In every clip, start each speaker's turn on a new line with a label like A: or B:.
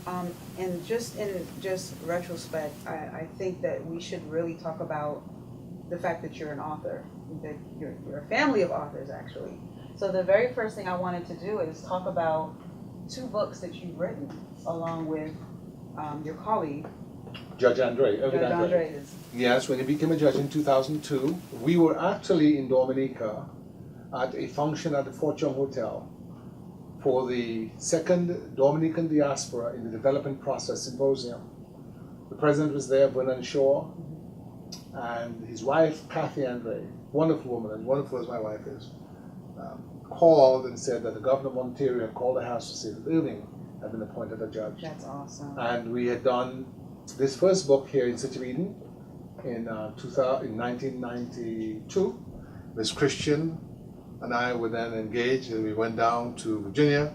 A: And just in just retrospect, I think that we should really talk about the fact that you're an author, that you're a family of authors actually. So the very first thing I wanted to do is talk about two books that you've written along with your colleague,
B: Judge Andre.
A: Judge Andre.
B: Yes, when he became a judge in 2002, we were actually in Dominica at a function at the Fort Young Hotel for the second Dominican Diaspora in the Development Process Symposium. The president was there, Vernon Shaw, and his wife, Kathy Andre, wonderful woman, as wonderful as my wife is, called and said that the governor of Ontario had called the house to say that Irving had been appointed a judge.
A: That's awesome.
B: And we had done this first book here in City of Eden in 1992. Ms. Christian and I were then engaged, and we went down to Virginia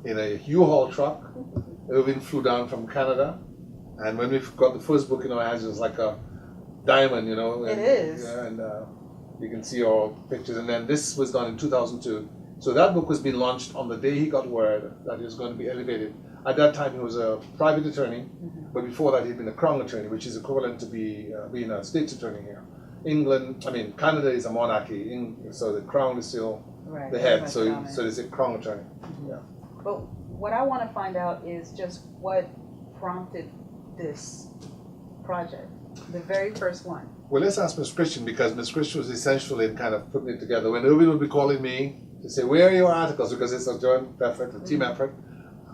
B: in a U-Haul truck. Irving flew down from Canada, and when we got the first book in our hands, it was like a diamond, you know.
A: It is.
B: Yeah, and you can see our pictures. And then this was done in 2002. So that book was being launched on the day he got word that he was going to be elevated. At that time, he was a private attorney, but before that, he'd been a crown attorney, which is equivalent to being a state's attorney here. Canada is a monarchy, so the crown is still the head, so they say crown attorney. Yeah.
A: But what I want to find out is just what prompted this project, the very first one.
B: Well, let's ask Ms. Christian, because Ms. Christian was essential in kind of putting it together. When Irving would be calling me to say, where are your articles? Because it's a joint effort, a team effort.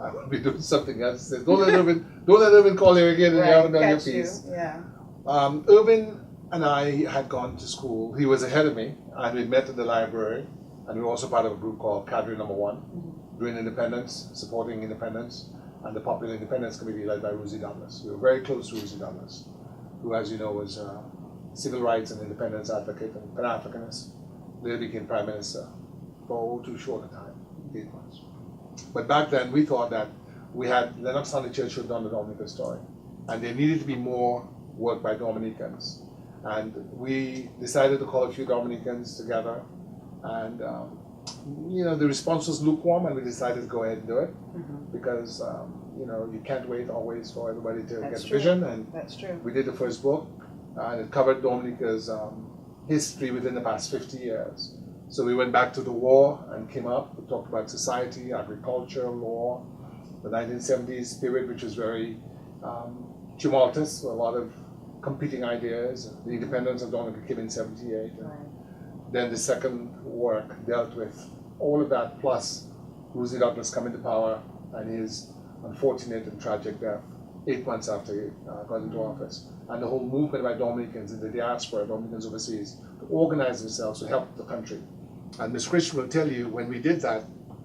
B: I would be doing something else. He says, don't let Irving call you again and you haven't done your piece.
A: Yeah.
B: Irving and I had gone to school. He was ahead of me, and we met in the library, and we were also part of a group called Cadre Number One, doing independence, supporting independence, and the Popular Independence Committee led by Rosie Douglas. We were very close to Rosie Douglas, who, as you know, was a civil rights and independence advocate and Pan-Africanist. Later became Prime Minister for too short a time, 8 months. But back then, we thought that we had Lennox County Church who had done the Dominica story, and there needed to be more work by Dominicans. And we decided to call a few Dominicans together, and the response was lukewarm, and we decided to go ahead and do it because you can't wait always for everybody to get the vision. And
A: that's true.
B: We did the first book, and it covered Dominica's history within the past 50 years. So we went back to the war and came up. We talked about society, agriculture, law, the 1970s period, which was very tumultuous, a lot of competing ideas. The independence of Dominica came in 78. Then the second work dealt with all of that, plus Rosie Douglas coming to power and his unfortunate and tragic death 8 months after he got into office. And the whole movement by Dominicans in the diaspora, Dominicans overseas, to organize themselves to help the country. And Ms. Christian will tell you, when we did that,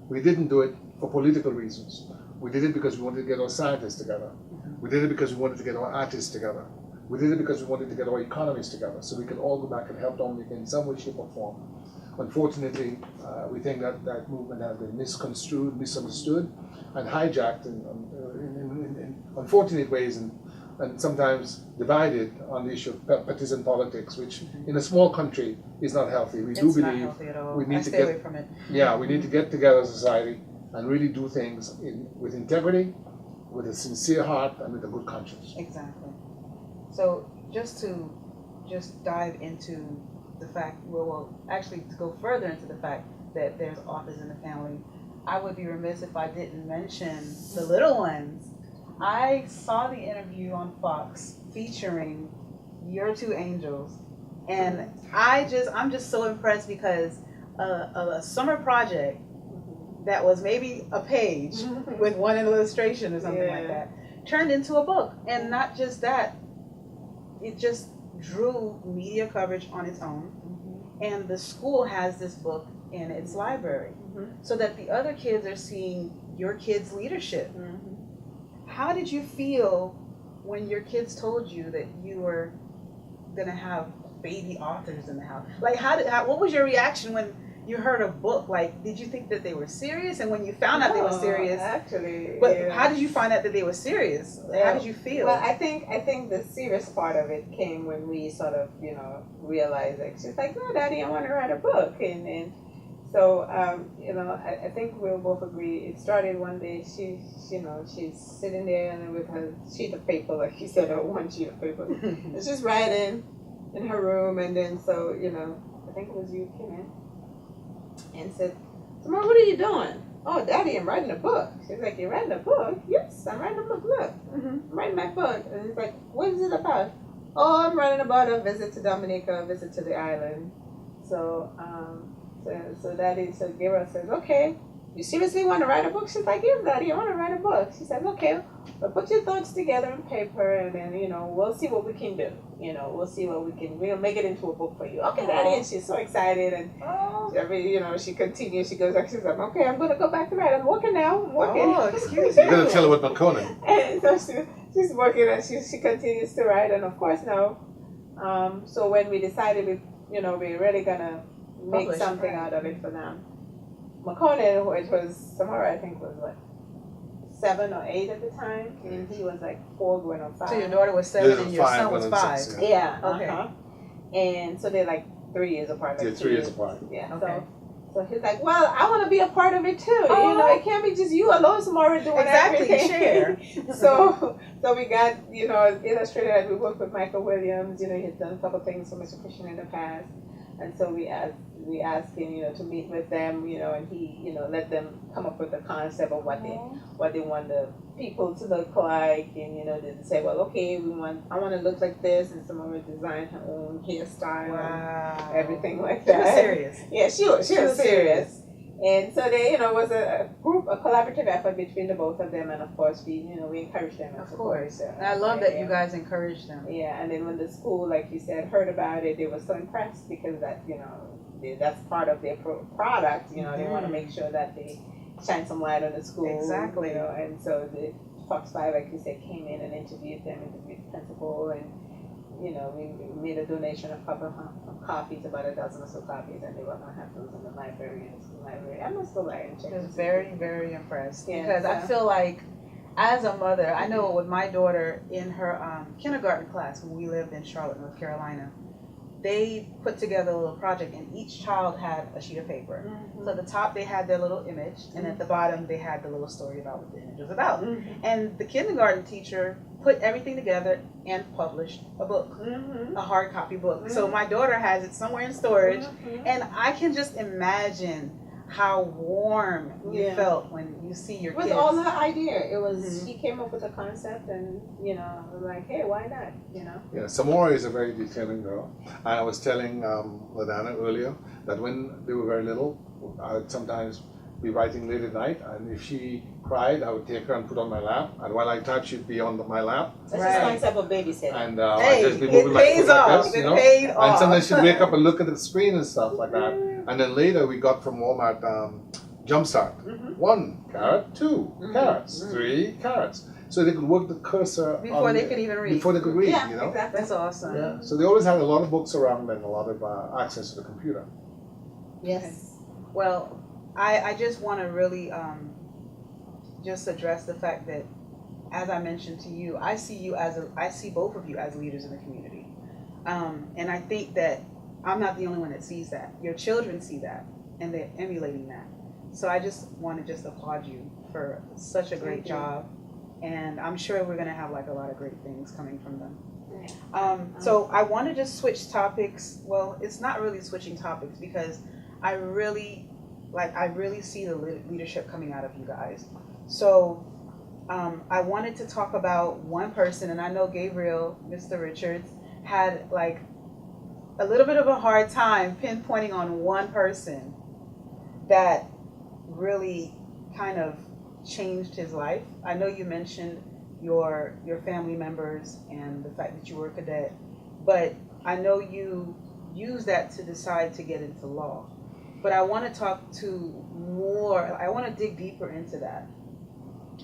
B: we didn't do it for political reasons. We did it because we wanted to get our scientists together. We did it because we wanted to get our artists together. We did it because we wanted to get our economies together so we could all go back and help Dominica in some way, shape, or form. Unfortunately, we think that that movement has been misconstrued, misunderstood, and hijacked in unfortunate ways, and sometimes divided on the issue of partisan politics, which in a small country is not healthy. We do believe
A: not healthy at all.
B: we need
A: I
B: to
A: stay
B: get
A: away from it.
B: Yeah, we need to get together as a society and really do things with integrity, with a sincere heart, and with a good conscience.
A: Exactly. So just dive into the fact, actually to go further into the fact that there's authors in the family, I would be remiss if I didn't mention the little ones. I saw the interview on Fox featuring your two angels, and I'm just so impressed because a summer project that was maybe a page with one illustration or something like that turned into a book. And not just that, it just drew media coverage on its own. And the school has this book in its library so that the other kids are seeing your kids' leadership. How did you feel when your kids told you that you were going to have baby authors in the house? Like, what was your reaction when you heard a book? Like, did you think that they were serious? And when you found out they were serious,
C: actually,
A: but how did you find out that they were serious? How did you feel?
C: Well, I think the serious part of it came when we sort of, realized, like, she's like, no, Daddy, I want to write a book. And So, I think we'll both agree. It started one day. She's sitting there and with her sheet of paper, like you said, her one sheet of paper. And she's writing in her room, and then I think it was you came in and said, "Tomorrow, what are you doing?" "Oh, Daddy, I'm writing a book." She's like, "You're writing a book?" "Yes, I'm writing a book. Look, I'm writing my book." And he's like, "What is it about?" "Oh, I'm writing about a visit to Dominica, a visit to the island." So, so Gabriel says, "Okay, you seriously want to write a book?" She's like, "Yes, Daddy, I want to write a book." She says, "Okay, well, put your thoughts together on paper, and then we'll see what we can do. We'll see what we'll make it into a book for you." "Okay, Daddy," and she's so excited, and she continues. She goes, "She's like, okay, I'm gonna go back to write. I'm working now. I'm working."
A: Oh, excuse
B: You're gonna
A: you.
B: tell her what McConan.
C: And so she's working, and she continues to write, and of course now, so when we decided we're really gonna make
A: Publish,
C: something
A: right.
C: out of it for them. McConan, which was Samara, I think was what, 7 or 8 at the time, and he was like 4 going on 5.
A: So your daughter was 7 and your
B: 5
A: son was
B: going on
A: 5.
B: 6,
C: Yeah.
A: Okay.
C: And so they're like 3 years apart. Like
B: Yeah, 3 years apart.
C: Yeah.
A: Okay.
C: So he's like, "Well, I want to be a part of it too.
A: Oh.
C: It can't be just you alone, Samara, doing
A: Exactly,
C: everything."
A: share.
C: So we got illustrated that we worked with Michael Williams. He's done a couple things for Mr. Christian in the past, and so we asked him to meet with them, and he let them come up with a concept of what they want the people to look like, and they say, well, okay, I want to look like this, and Samara designed her own hairstyle.
A: Wow.
C: Everything like
A: She
C: that.
A: was serious.
C: Yeah, she was serious. And so they, was a collaborative effort between the both of them, and of course we encouraged them.
A: Of course. And I love that you guys encouraged them.
C: Yeah, and then when the school, like you said, heard about it, they were so impressed because that's part of their product. They want to make sure that they shine some light on the school.
A: Exactly.
C: And so the Fox 5, like you said, came in and interviewed the principal, and we made a donation of a couple of copies, about a dozen or so copies, and they were going to have those in the library, in the school library. I must go back and check.
A: I was very, very impressed.
C: Yeah,
A: because I feel like, as a mother, I know with my daughter in her kindergarten class when we lived in Charlotte, North Carolina, they put together a little project, and each child had a sheet of paper. So at the top they had their little image, and at the bottom they had the little story about what the image was about. And the kindergarten teacher put everything together and published a book, a hard copy book. So my daughter has it somewhere in storage, and I can just imagine how warm you felt when you see your kids.
C: It was all her idea. It was she came up with a concept, and I was like, hey, why not?
B: Yeah, Samora is a very detailing girl. I was telling Ladana earlier that when they were very little, I would sometimes be writing late at night, and if she cried, I would take her and put on my lap, and while I typed, she'd be on my lap.
C: That's just concept of babysitting.
B: And I'd just be moving
A: it
B: my
A: pays
B: foot like
A: off.
B: this,
A: It paid off.
B: And sometimes she'd wake up and look at the screen and stuff like that. And then later we got from Walmart Jumpstart. 1 carrot, 2 carrots, 3 carrots. So they could work the cursor
A: Before they could even read.
B: Before they could read,
C: Exactly.
A: That's awesome.
B: Yeah. So they always had a lot of books around and a lot of access to the computer.
C: Yes.
A: Well, I just want to really just address the fact that, as I mentioned to you, I see both of you as leaders in the community, and I think that I'm not the only one that sees that. Your children see that, and they're emulating that. So I just want to applaud you for such a great job, and I'm sure we're going to have like a lot of great things coming from them. So I want to just switch topics. Well, it's not really switching topics because I really see the leadership coming out of you guys. So I wanted to talk about one person, and I know Gabriel, Mr. Richards, had like a little bit of a hard time pinpointing on one person that really kind of changed his life. I know you mentioned your family members and the fact that you were a cadet, but I know you used that to decide to get into law. But I want to I want to dig deeper into that.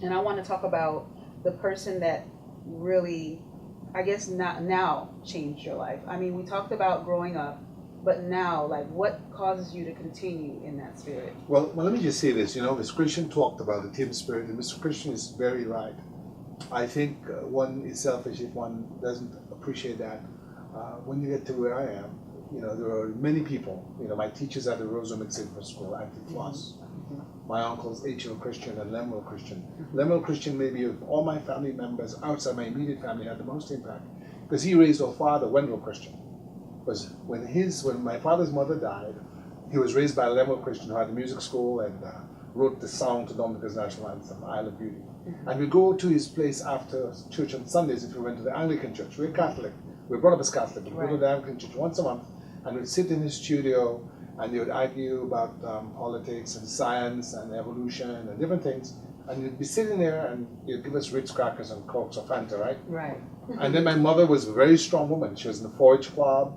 A: And I want to talk about the person that really, I guess, now changed your life. I mean, we talked about growing up, but now, like, what causes you to continue in that spirit?
B: Well, let me just say this. Mr. Christian talked about the team spirit, and Mr. Christian is very right. I think one is selfish if one doesn't appreciate that. When you get to where I am, there were many people. My teachers at the Rosamond Sigma School, Auntie Floss. My uncles Gabriel Christian and Lemuel Christian. Lemuel Christian, maybe of all my family members outside my immediate family, had the most impact because he raised our father, Wendell Christian. Because when my father's mother died, he was raised by Lemuel Christian, who had a music school and wrote the song to Dominica's national anthem, Isle of Beauty. And we go to his place after church on Sundays if we went to the Anglican church. We're Catholic. We're brought up as Catholic. We go to the Anglican church once a month and we'd sit in his studio and they would argue about politics and science and evolution and different things. And you'd be sitting there and you'd give us Ritz crackers and Cokes or Fanta, right?
A: Right.
B: And then my mother was a very strong woman. She was in the 4-H club.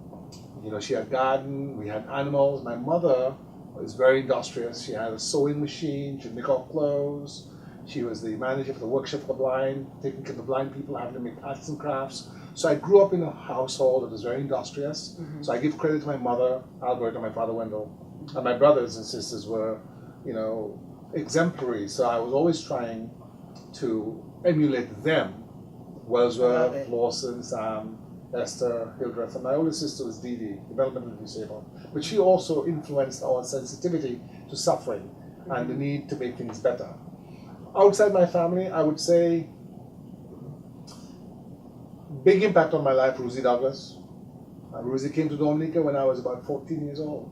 B: She had a garden. We had animals. My mother was very industrious. She had a sewing machine. She'd make our clothes. She was the manager for the workshop for the blind, taking care of the blind people, having to make arts and crafts. So I grew up in a household that was very industrious. So I give credit to my mother, Albert, and my father, Wendell. And my brothers and sisters were, exemplary. So I was always trying to emulate them. Wellsworth, Lawson, Sam, Esther, Hildreth, and my older sister was Dee Dee, developmentally disabled. But she also influenced our sensitivity to suffering and the need to make things better. Outside my family, I would say big impact on my life, Rosie Douglas. Rosie came to Dominica when I was about 14 years old.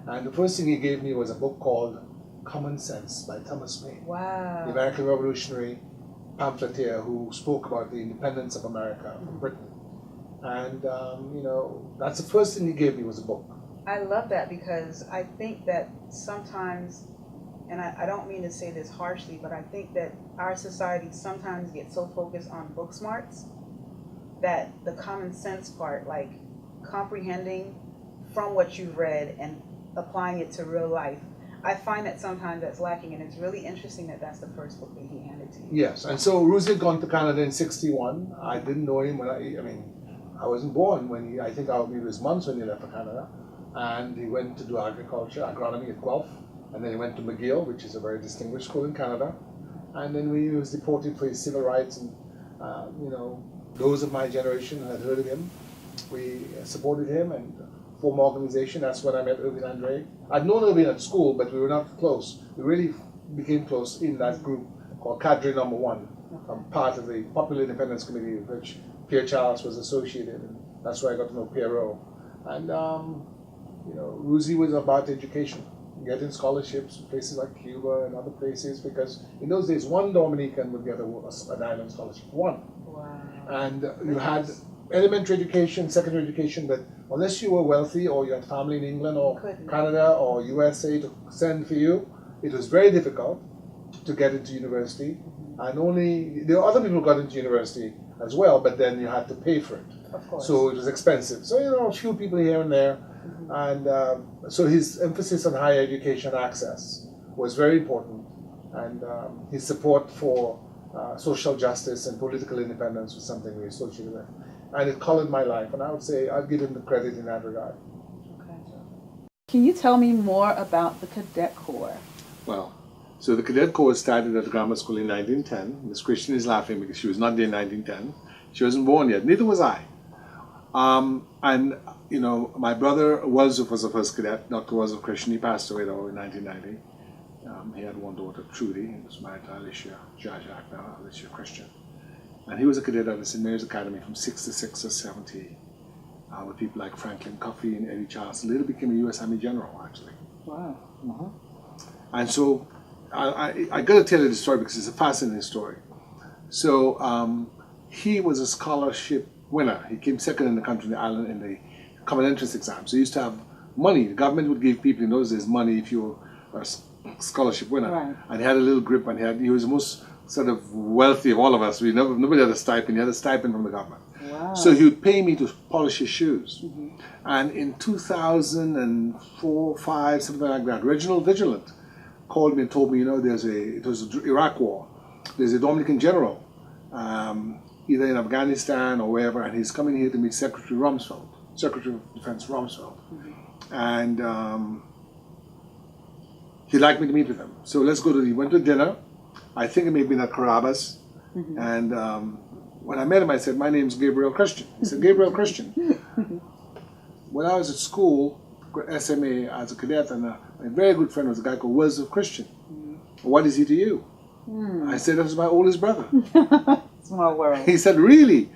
B: And the first thing he gave me was a book called Common Sense by Thomas Paine.
A: Wow.
B: The American revolutionary pamphleteer who spoke about the independence of America from Britain. And, that's the first thing he gave me was a book.
A: I love that because I think that sometimes, and I don't mean to say this harshly, but I think that our society sometimes gets so focused on book smarts that the common sense part, like comprehending from what you've read and applying it to real life, I find that sometimes that's lacking, and it's really interesting that that's the first book that he handed to you.
B: Yes, and so Rosie had gone to Canada in '61. I didn't know him when I wasn't born when I think he was months when he left for Canada. And he went to do agriculture, agronomy at Guelph. And then he went to McGill, which is a very distinguished school in Canada. And then he was deported for his civil rights. And, those of my generation had heard of him. We supported him and formed an organization. That's when I met Irvin Andre. I'd known Irvin at school, but we were not close. We really became close in that group called Cadre Number 1. I'm part of the Popular Independence Committee, with which Pierre Charles was associated, and that's where I got to know Pierrot. And Rosie was about education, getting scholarships to places like Cuba and other places, because in those days one Dominican would get an island scholarship, one.
A: Wow.
B: And you had elementary education, secondary education, but unless you were wealthy or you had family in England or Canada or USA to send for you, it was very difficult to get into university. And there were other people who got into university as well, but then you had to pay for it.
A: Of course.
B: So it was expensive. So, a few people here and there. And so his emphasis on higher education access was very important. And his support for social justice and political independence was something we associated with. And it colored my life. And I would say I'd give him the credit in that regard.
A: Okay. Can you tell me more about the Cadet Corps?
B: Well, so the Cadet Corps started at the grammar school in 1910. Miss Christian is laughing because she was not there in 1910. She wasn't born yet. Neither was I. My brother was the first cadet, Dr. Gabriel Christian. He passed away though in 1990. He had one daughter, Trudy. He was married to Alicia Christian. And he was a cadet at the St. Mary's Academy from 66 to 70 with people like Franklin Coffey and Eddie Charles. Later became a U.S. Army General, actually.
A: Wow.
B: And so I got to tell you the story because it's a fascinating story. So he was a scholarship winner. He came second in the country, in the island, in the common entrance exam. So he used to have money. The government would give people in those days money if you were a scholarship winner.
A: Right.
B: And he had a little grip, and he was the most sort of wealthy of all of us. Nobody had a stipend. He had a stipend from the government.
A: Wow.
B: So he would pay me to polish his shoes. And in 2004, 5, something like that, Reginald Vigilant called me and told me, it was the Iraq War. There's a Dominican general, either in Afghanistan or wherever, and he's coming here to meet Secretary of Defense Rumsfeld. And he'd like me to meet with him. So he went to dinner. I think it may have been at Carrabba's. And when I met him, I said, my name's Gabriel Christian. He said, Gabriel Christian. when I was at school, SMA as a cadet, and my very good friend was a guy called Gabriel Christian. What is he to you? I said, that's my oldest brother.
A: Small world.
B: He said, really?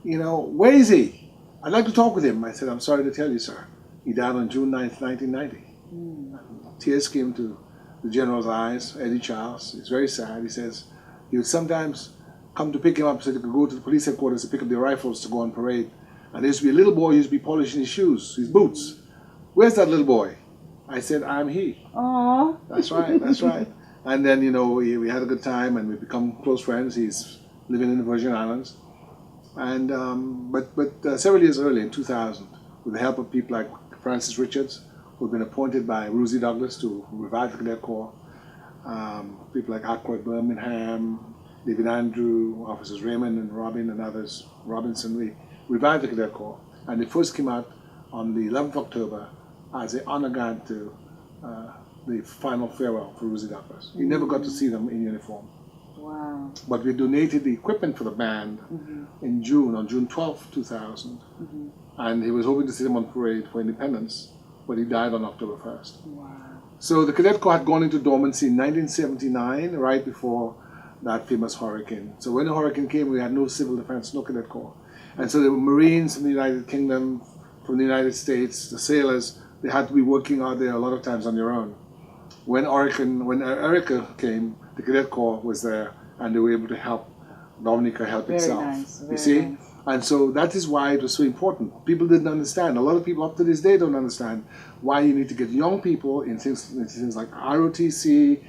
B: You know, where is he? I'd like to talk with him. I said, I'm sorry to tell you, sir. He died on June 9th, 1990. Tears came to the general's eyes, Eddie Charles. He's very sad. He says he would sometimes come to pick him up so they could go to the police headquarters to pick up their rifles to go on parade. And there used to be a little boy who used to be polishing his shoes, his boots. Where's that little boy? I said, I'm he.
A: Aww.
B: That's right, that's right. And then, you know, we had a good time and we become close friends. He's living in the Virgin Islands. And but several years earlier, in 2000, with the help of people like Francis Richards, who had been appointed by Rosie Douglas to revive the Cadet Corps, people like Ackroyd Birmingham, David Andrew, officers Raymond and Robin and others, Robinson, we revived the Cadet Corps. And they first came out on the 11th of October as an honor guard to the final farewell for Rosie Douglas. You never got to see them in uniform.
A: Wow.
B: But we donated the equipment for the band in June, on June 12th, 2000. And he was hoping to see them on parade for independence, but he died on October 1st.
A: Wow.
B: So the Cadet Corps had gone into dormancy in 1979, right before that famous hurricane. So when the hurricane came, we had no civil defense, no Cadet Corps. And so the Marines from the United Kingdom, from the United States, the sailors, they had to be working out there a lot of times on their own. When Erica came, the Cadet Corps was there, and they were able to help Dominica help
A: Very
B: itself.
A: nice,
B: You see?
A: nice.
B: And so that is why it was so important. People didn't understand. A lot of people up to this day don't understand why you need to get young people in things like ROTC,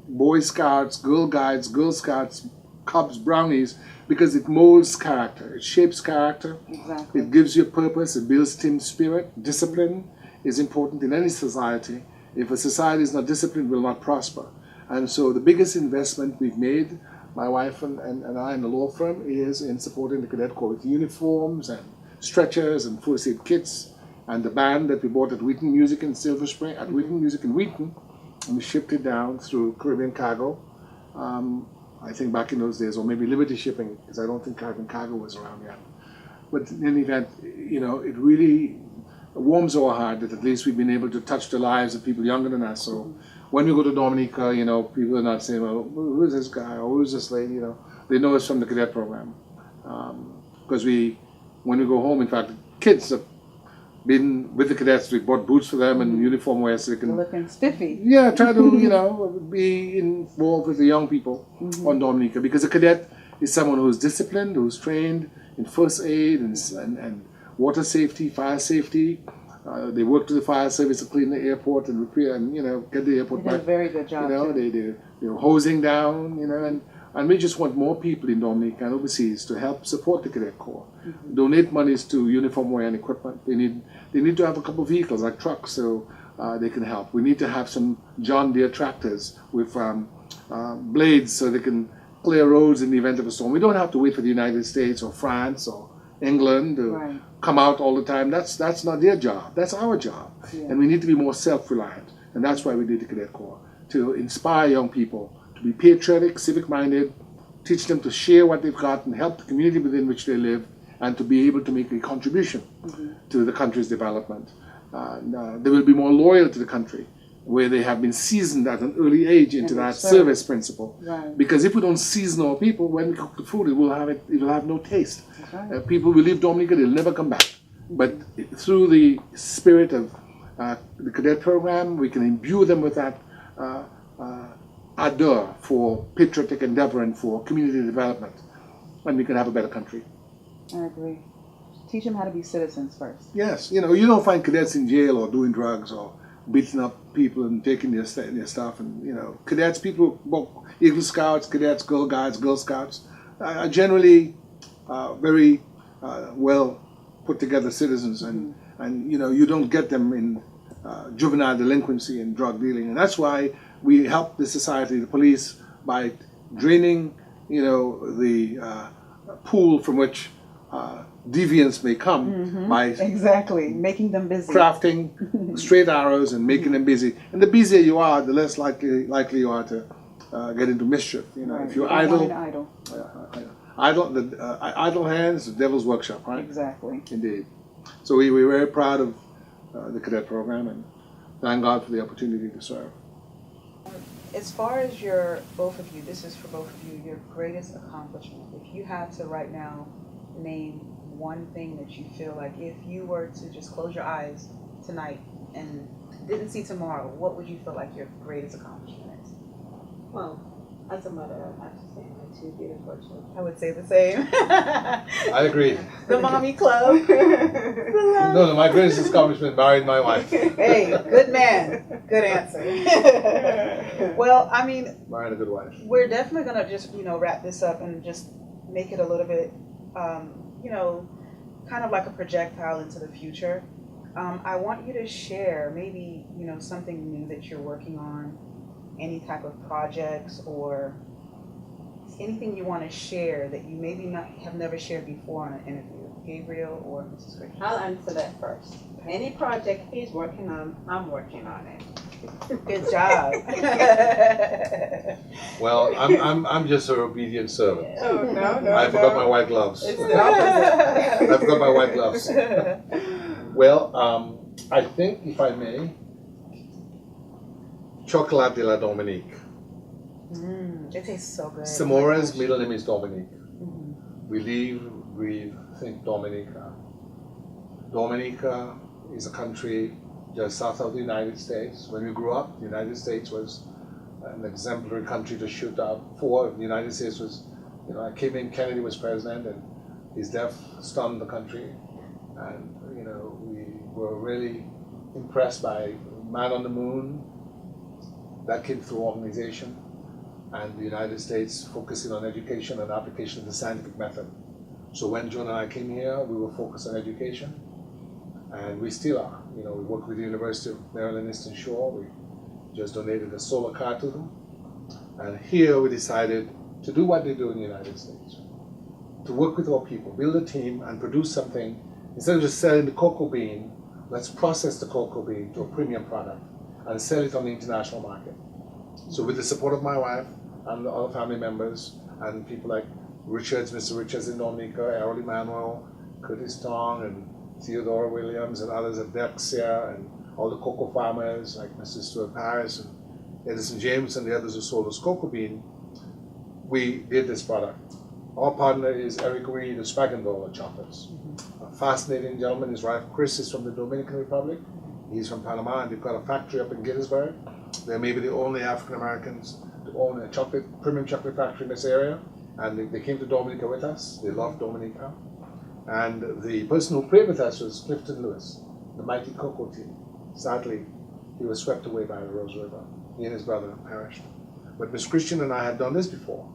B: Boy Scouts, Girl Guides, Girl Scouts, Cubs, Brownies, because it molds character. It shapes character.
A: Exactly.
B: It gives you a purpose. It builds team spirit. Discipline is important in any society. If a society is not disciplined, it will not prosper. And so the biggest investment we've made, my wife and I and the law firm, is in supporting the Cadet Corps with uniforms and stretchers and first aid kits, and the band that we bought at Wheaton Music in Silver Spring, at Wheaton Music in Wheaton, and we shipped it down through Caribbean Cargo. I think back in those days, or maybe Liberty Shipping, because I don't think Caribbean Cargo was around yet. But in any event, you know, it really warms our heart that at least we've been able to touch the lives of people younger than us. So when we go to Dominica, you know, people are not saying, well, who is this guy or who is this lady, you know. They know us from the cadet program. Because when we go home, in fact, kids have been with the cadets. We bought boots for them and uniform wear so they can...
A: Looking spiffy.
B: Yeah, try to, you know, be involved with the young people on Dominica. Because a cadet is someone who's disciplined, who's trained in first aid and water safety, fire safety. They work to the fire service to clean the airport and repair and, you know, get the airport
A: They did
B: back.
A: a very good job.
B: You know,
A: too.
B: they're hosing down, you know, and we just want more people in Dominica and overseas to help support the Cadet Corps. Donate monies to uniform wear and equipment. They need to have a couple of vehicles like trucks so they can help. We need to have some John Deere tractors with blades so they can clear roads in the event of a storm. We don't have to wait for the United States or France or England to come out all the time. That's not their job. That's our job.
A: Yeah.
B: And we need to be more self-reliant. And that's why we did the Cadet Corps, to inspire young people to be patriotic, civic-minded, teach them to share what they've got and help the community within which they live, and to be able to make a contribution to the country's development. They will be more loyal to the country, where they have been seasoned at an early age into that service principle.
A: Right.
B: Because if we don't season our people, when we cook the food, it will have no taste.
A: Right.
B: People will leave Dominica, they'll never come back. But through the spirit of the cadet program, we can imbue them with that ardor for patriotic endeavor and for community development, and we can have a better country.
A: I agree. Teach them how to be citizens first.
B: Yes, you know, you don't find cadets in jail or doing drugs or beating up people and taking their stuff. And, you know, cadets, people, both Eagle Scouts, cadets, Girl Guides, Girl Scouts, are generally very well put together citizens. And you know, you don't get them in juvenile delinquency and drug dealing. And that's why we help the society, the police, by draining, you know, the pool from which deviance may come by
A: exactly making them busy,
B: crafting straight arrows and making them busy. And the busier you are, the less likely you are to get into mischief. You know, if you're idle, idle hands, the devil's workshop, right?
A: Exactly.
B: Indeed. So we're very proud of the cadet program, and thank God for the opportunity to serve.
A: As far as both of you, this is for both of you, your greatest accomplishment. If you had to right now name one thing that you feel like if you were to just close your eyes tonight and didn't see tomorrow, what would you feel like your greatest accomplishment is?
C: Well, as a mother, I have to say my two beautiful children.
A: I would say the same.
B: I agree.
A: The mommy club.
B: No, my greatest accomplishment, married my wife.
A: Hey, good man. Good answer. Well, I mean,
B: Married a good wife.
A: we're definitely going to just, wrap this up and just make it a little bit, kind of like a projectile into the future. I want you to share maybe, something new that you're working on, any type of projects or anything you want to share that you maybe have never shared before on an interview. Gabriel or Mrs. Christian?
C: I'll answer that first. Any project he's working on, I'm working on it.
A: Good job.
B: Well, I'm just an obedient servant.
C: Oh, no.
B: I forgot my white gloves.
C: It's the opposite.
B: I forgot my white gloves. Well, I think, if I may, Chocolat de la Dominique.
A: It tastes so good.
B: Samora's middle name is Dominique.
A: Mm-hmm.
B: We live, breathe, think Dominica. Dominica is a country just south of the United States. When we grew up, the United States was an exemplary country to shoot out for. The United States was, I came in, Kennedy was president, and his death stunned the country. And, we were really impressed by Man on the Moon. That came through organization. And the United States focusing on education and application of the scientific method. So when Joan and I came here, we were focused on education, and we still are. We work with the University of Maryland Eastern Shore. We just donated a solar car to them. And here we decided to do what they do in the United States, to work with our people, build a team, and produce something. Instead of just selling the cocoa bean, let's process the cocoa bean to a premium product and sell it on the international market. So with the support of my wife and the other family members and people like Mr. Richards in Dominica, Errol Emanuel, Curtis Tong, and Theodore Williams, and others at Dexia, and all the cocoa farmers like Mr. Stuart Paris and Edison James and the others who sold us cocoa bean, we did this product. Our partner is Eric Reed of Spagendola Chocolates. A fascinating gentleman. His wife Chris is from the Dominican Republic. He's from Panama, and they've got a factory up in Gettysburg. They're maybe the only African Americans to own a premium chocolate factory in this area. And they came to Dominica with us. They love Dominica. And the person who prayed with us was Clifton Lewis, the mighty cocoa team. Sadly, he was swept away by the Rose River. He and his brother perished. But Miss Christian and I had done this before.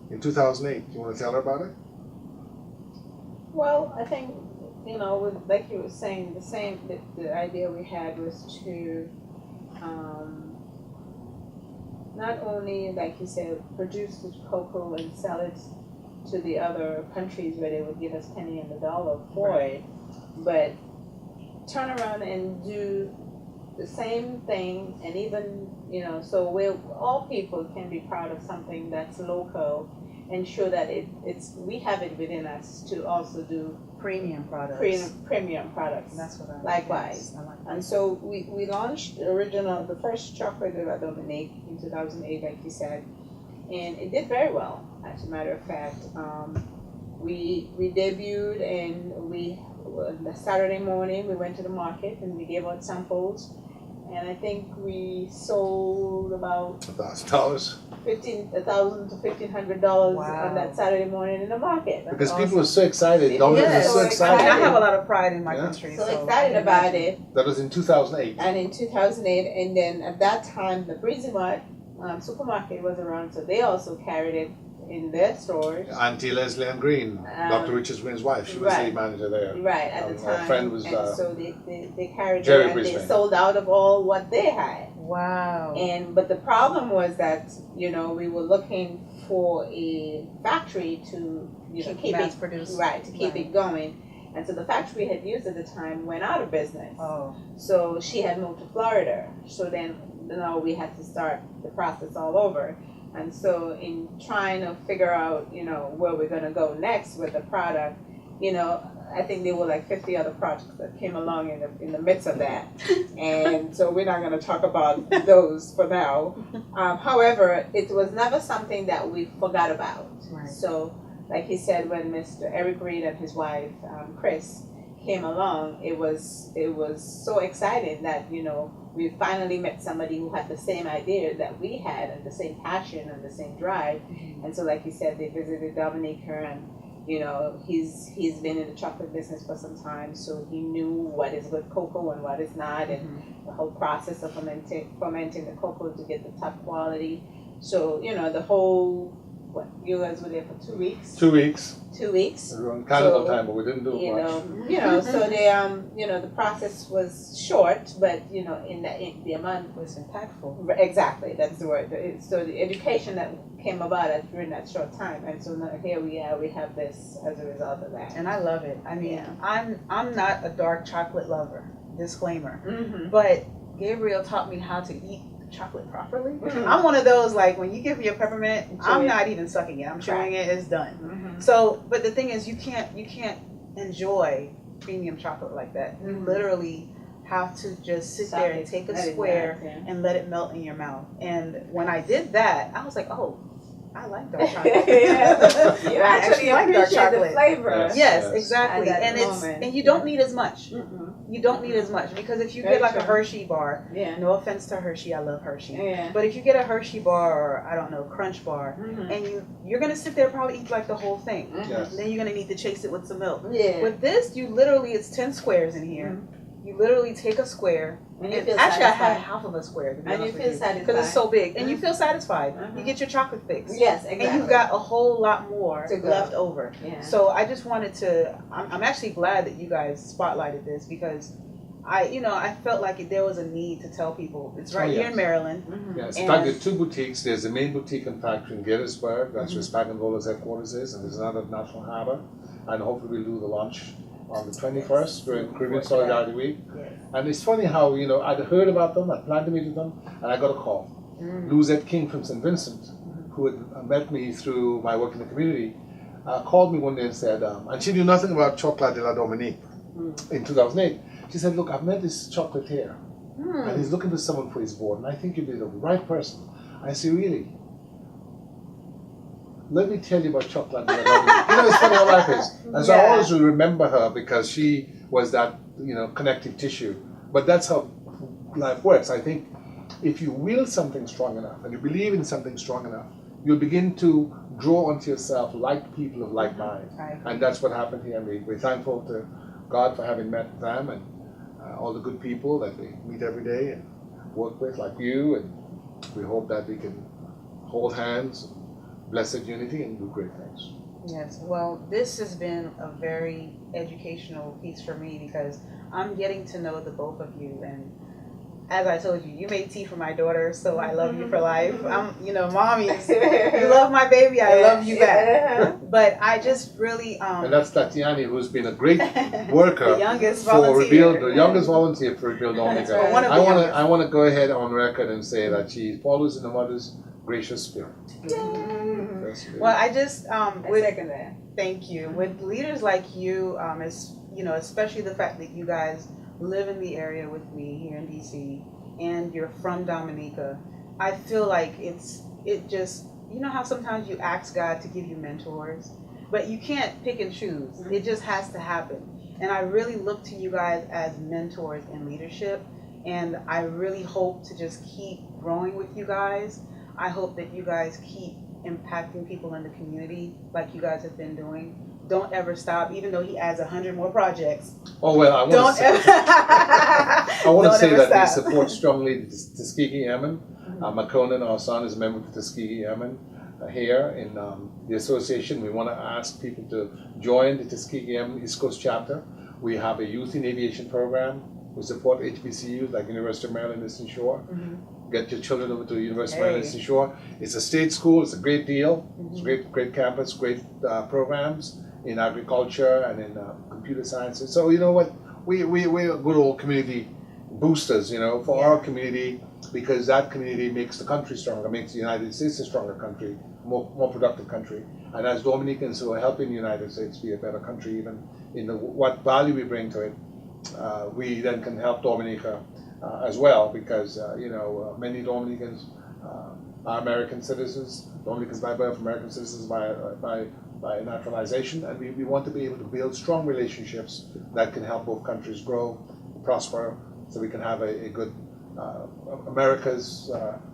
B: In 2008. You want to tell her about it?
C: Well, I think, like you were saying, the idea we had was to not only, like you said, produce the cocoa and sell it to the other countries where they would give us penny on the dollar for it, but turn around and do the same thing, and even, so all people can be proud of something that's local and show that we have it within us to also do
A: Premium products.
C: Premium products.
A: That's what I
C: likewise.
A: I like that.
C: And so we launched the first chocolate de la Dominique in 2008, like you said, and it did very well. As a matter of fact, we debuted, and the Saturday morning we went to the market and we gave out samples, and I think we sold about
B: $1,000.
C: $1,000 to $1,500
A: Wow.
C: on that Saturday morning in the market.
B: Because
A: awesome.
B: people were so excited. Dominica
C: Yes,
B: was so
C: so
B: excited.
A: I have a lot of pride in my
B: Yeah.
A: country.
C: So
A: I
C: excited
A: can
C: about
A: imagine.
C: it.
B: That was in 2008.
C: And in 2008, and then at that time, the Breezy Mart supermarket was around, so they also carried it in their stores.
B: Auntie Leslie Ann Green, Dr. Richard Green's wife, she was the
C: right.
B: manager there.
C: Right, at the
B: Our
C: time.
B: friend was,
C: and so they carried
B: Jerry
C: it, and
B: Brisbane.
C: they sold out of all what they had.
A: Wow.
C: But the problem was that, we were looking for a factory to keep
A: mass
C: it
A: produce.
C: right, to keep
A: Right.
C: it going. And so the factory we had used at the time went out of business.
A: Oh.
C: So she had moved to Florida. So then, we had to start the process all over. And so in trying to figure out, where we're going to go next with the product, you know, I think there were like 50 other projects that came along in the midst of that. And so we're not going to talk about those for now. However, it was never something that we forgot about.
A: Right.
C: So, like he said, when Mr. Eric Reed and his wife, Chris, came along, it was so exciting that, you know, we finally met somebody who had the same idea that we had and the same passion and the same drive.
A: Mm-hmm.
C: And so, like you said, they visited Dominica, and you know, he's been in the chocolate business for some time, so he knew what is good cocoa and what is not, and the whole process of fermenting the cocoa to get the top quality. So, you know, the whole, what, you guys were there for 2 weeks?
B: 2 weeks.
C: 2 weeks.
B: We were on Canada time, but we didn't do much.
C: You know, so they, you know, the process was short, but you know, in the amount
A: It was impactful.
C: exactly, that's the word. So the education that came about during that short time, and so now here we are. We have this as a result of that.
A: And I love it. I mean,
C: Yeah.
A: I'm not a dark chocolate lover. Disclaimer.
C: Mm-hmm.
A: But Gabriel taught me how to eat chocolate properly.
C: Mhm.
A: I'm one of those, like, when you give me a peppermint,
C: Chew
A: I'm
C: it.
A: not even sucking it. I'm chewing it. It's done.
C: Mm-hmm.
A: So, but the thing is, you can't enjoy premium chocolate like that. You
C: Mhm.
A: literally have to just sit there and take a square and let it melt in your mouth. And when I did that, I was like, oh, I like dark chocolate.
C: You
A: I actually like dark
C: appreciate
A: chocolate.
C: the flavor.
B: Yes.
A: Yes, exactly.
C: At that
A: And
C: moment.
A: and you don't need as much.
C: Mm-mm.
A: You don't need as much, because if you
C: Very
A: get like a
C: true.
A: Hershey bar,
C: Yeah.
A: no offense to Hershey, I love Hershey.
C: Yeah.
A: But if you get a Hershey bar or, I don't know, Crunch bar,
C: Mm-hmm.
A: and you're gonna sit there and probably eat like the whole thing.
B: Yes.
A: And then you're gonna need to chase it with some milk.
C: Yeah.
A: With this, you literally, it's 10 squares in here. You literally take a square.
C: And you
A: And
C: feel
A: actually, I had
C: satisfied.
A: half of a square, to be
C: And you
A: honest
C: feel
A: with
C: satisfied.
A: because it's so big, and you feel satisfied.
C: Mhm.
A: You get your chocolate fix,
C: Yes, exactly.
A: and you've got a whole lot more
C: To go.
A: left over.
C: Yeah.
A: So I just wanted to. I'm actually glad that you guys spotlighted this, because I felt like there was a need to tell people. It's right here in Maryland.
C: Mhm.
B: Yes, in
A: And-
B: fact, there are 2 boutiques. There's the main boutique and factory in Gettysburg, that's where Spag & Bowler's headquarters is, and there's another at National Harbor. And hopefully we'll do the launch on the 21st during Caribbean Solidarity Week.
A: Yes.
B: And it's funny how, I'd heard about them, I planned to meet with them, and I got a call. Luzette King from St. Vincent, who had met me through my work in the community, called me one day and said, and she knew nothing about Chocolat de la Dominique in 2008. She said, look, I've met this chocolatier, and he's looking for someone for his board, and I think you'd be the right person. I said, really? Let me tell you about Chocolat de la Dominique. It's funny how life is. And so I always will remember her, because she was that, connective tissue. But that's how life works. I think if you will something strong enough, and you believe in something strong enough, you'll begin to draw onto yourself like people of like mind. And that's what happened here. We're thankful to God for having met them, and all the good people that we meet every day and work with, like you, and we hope that we can hold hands, blessed unity, and do great things.
A: Yes, well, this has been a very educational piece for me, because I'm getting to know the both of you, and as I told you, you made tea for my daughter, so I love you for life. I'm, mommies, you love my baby, I love you back. But I just really,
B: and that's Tatiani, who's been a great worker
A: the youngest
B: for
A: volunteer.
B: the youngest volunteer for Rebuild Dominica.
C: Right.
A: One of the
B: I
A: youngest.
B: want to go ahead on record and say that she follows in the mother's gracious spirit.
C: Mhm.
B: That's good.
A: Well, I just,
C: I second that.
A: thank you. With leaders like you, especially the fact that you guys live in the area with me here in DC, and you're from Dominica, I feel like how sometimes you ask God to give you mentors, but you can't pick and choose. It just has to happen. And I really look to you guys as mentors in leadership, and I really hope to just keep growing with you guys. I hope that you guys keep impacting people in the community like you guys have been doing. Don't ever stop, even though he adds 100 more projects.
B: Oh, well, I want
A: Don't
B: to say,
A: ever.
B: I want to
A: Don't
B: say
A: ever
B: that we
A: stop.
B: support strongly the Tuskegee Airmen. McConan, our son, is a member of the Tuskegee Airmen here in the association. We want to ask people to join the Tuskegee Airmen East Coast chapter. We have a youth in aviation program. We support HBCUs like University of Maryland Eastern Shore. Get your children over to the University of Maryland Eastern Shore. It's a state school. It's a great deal. It's a great campus, great programs in agriculture and in computer sciences. So you know what? We're good old community boosters, for our community, because that community makes the country stronger, makes the United States a stronger country, more productive country. And as Dominicans who are helping the United States be a better country, even in what value we bring to it, we then can help Dominica as well, because many Dominicans are American citizens, Dominicans by birth, American citizens by naturalization, and we want to be able to build strong relationships that can help both countries grow, prosper, so we can have a good America's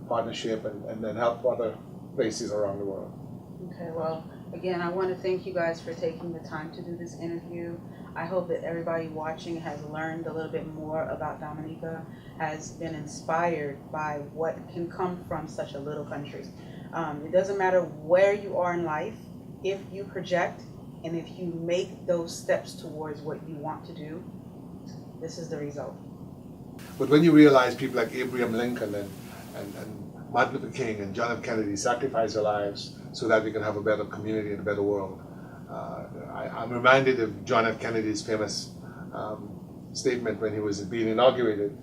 B: partnership and then help other places around the world.
A: Okay, well, again, I want to thank you guys for taking the time to do this interview. I hope that everybody watching has learned a little bit more about Dominica, has been inspired by what can come from such a little country. It doesn't matter where you are in life, if you project and if you make those steps towards what you want to do, this is the result.
B: But when you realize people like Abraham Lincoln and Martin Luther King and John F. Kennedy sacrificed their lives so that we can have a better community and a better world, I'm reminded of John F. Kennedy's famous statement when he was being inaugurated: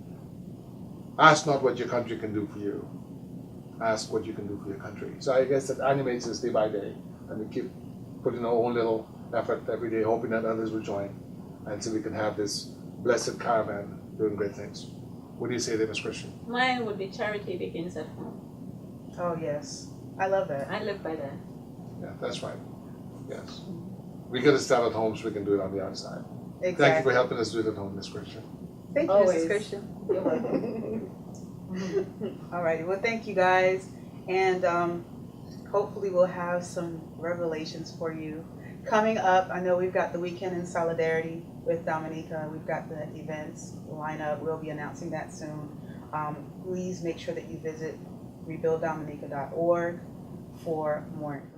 B: ask not what your country can do for you, ask what you can do for your country. So I guess that animates us day by day, and we keep putting our own little effort every day, hoping that others will join, and so we can have this blessed caravan doing great things. What do you say there, Ms. Christian?
C: Mine would be charity begins at home.
A: Oh yes, I love that.
C: I live by that.
B: Yeah, that's right. Yes. We got to start at home so we can do it on the outside.
A: Exactly.
B: Thank you for helping us do it at home, Ms. Christian.
A: Thank you,
C: Always.
A: Mrs. Christian.
C: You're welcome.
A: Alrighty, well, thank you guys, and hopefully we'll have some revelations for you coming up. I know we've got the Weekend in Solidarity with Dominica. We've got the events lineup. We'll be announcing that soon. Please make sure that you visit rebuilddominica.org for more information.